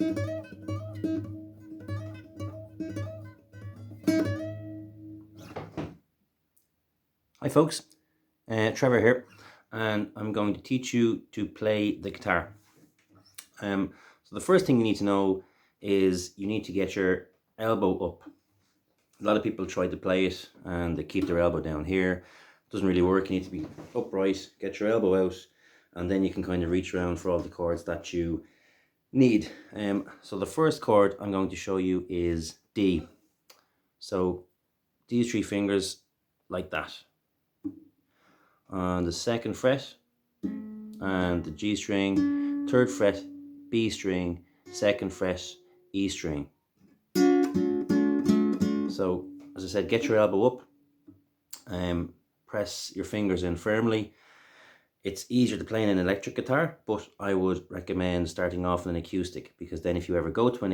Hi folks, Trevor here, and I'm going to teach you to play the guitar. So the first thing you need to know is you need to get your elbow up. A lot of people try to play it and they keep their elbow down here. It doesn't really work. You need to be upright, get your elbow out, and then you can kind of reach around for all the chords that you need. So the first chord I'm going to show you is D. So these three fingers like that. On the second fret and the G string, third fret B string, second fret E string. So as I said, get your elbow up, press your fingers in firmly. It's easier to play in an electric guitar, but I would recommend starting off with an acoustic, because then if you ever go to an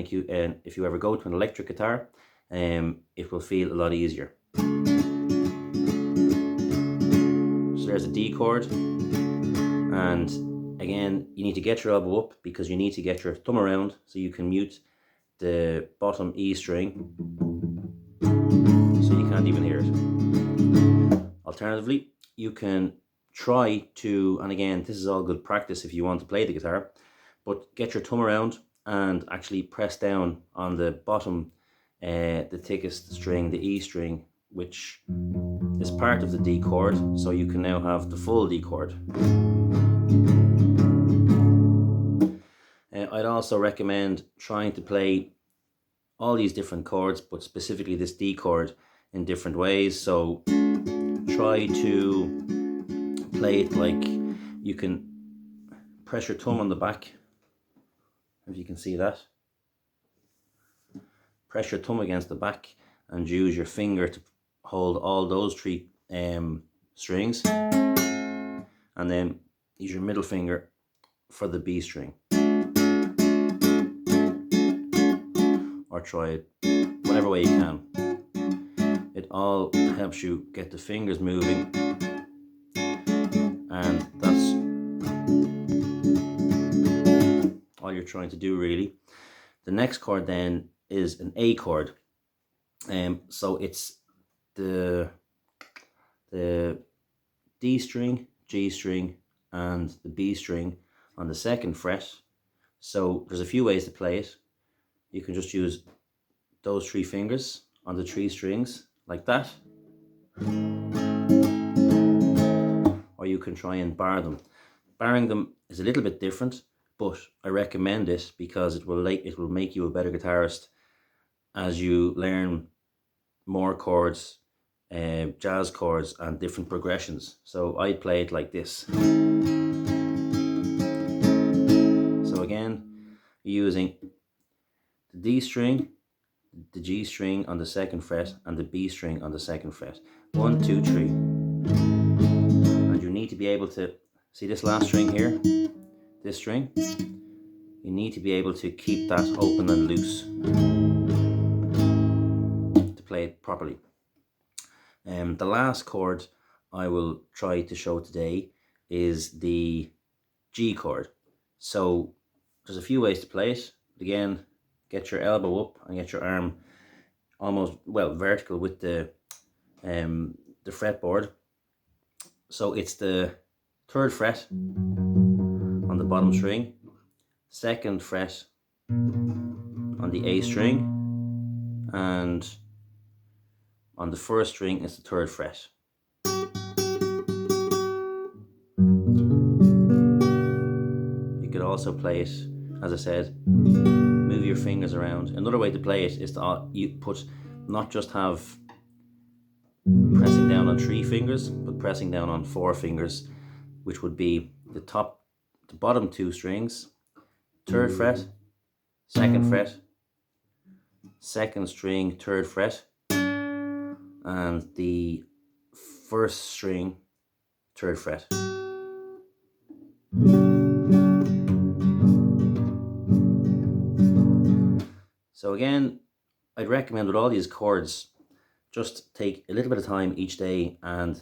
electric guitar, it will feel a lot easier. There's a D chord, and again you need to get your elbow up because you need to get your thumb around so you can mute the bottom E string so you can't even hear it. Alternatively, you can try to, and again this is all good practice if you want to play the guitar, but get your thumb around and actually press down on the bottom, the thickest string, the E string, which is part of the D chord, so you can now have the full D chord. I'd also recommend trying to play all these different chords, but specifically this D chord, in different ways. So try to play it like you can press your thumb on the back, if you can see that. Press your thumb against the back and use your finger to hold all those three strings, and then use your middle finger for the B string, or try it whatever way you can. It all helps you get the fingers moving, and that's all you're trying to do really. The next chord then is an A chord, so it's the D string, G string and the B string on the second fret. So there's a few ways to play it. You can just use those three fingers on the three strings like that, or you can try and bar them. Barring them is a little bit different, but I recommend it because it will make you a better guitarist as you learn more chords, jazz chords and different progressions. So I'd play it like this. So again, using the D string, the G string on the second fret and the B string on the second fret. 1, 2, 3. And you need to be able to see this last string here, this string. You need to be able to keep that open and loose to play it properly. The last chord I will try to show today is the G chord. So there's a few ways to play it. Again, get your elbow up and get your arm almost, well, vertical with the fretboard. So it's the third fret on the bottom string, second fret on the A string, and on the first string is the third fret. You could also play it, as I said, move your fingers around. Another way to play it is to not just have pressing down on 3 fingers, but pressing down on 4 fingers, which would be the bottom 2 strings, third fret, second fret, second string, third fret, and the first string, third fret. So again, I'd recommend with all these chords, just take a little bit of time each day and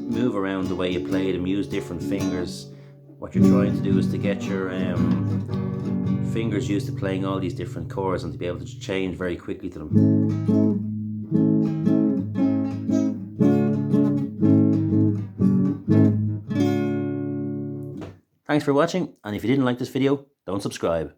move around the way you play them, use different fingers, what you're trying to do is to get your fingers used to playing all these different chords and to be able to change very quickly to them. Thanks for watching, and if you didn't like this video, don't subscribe.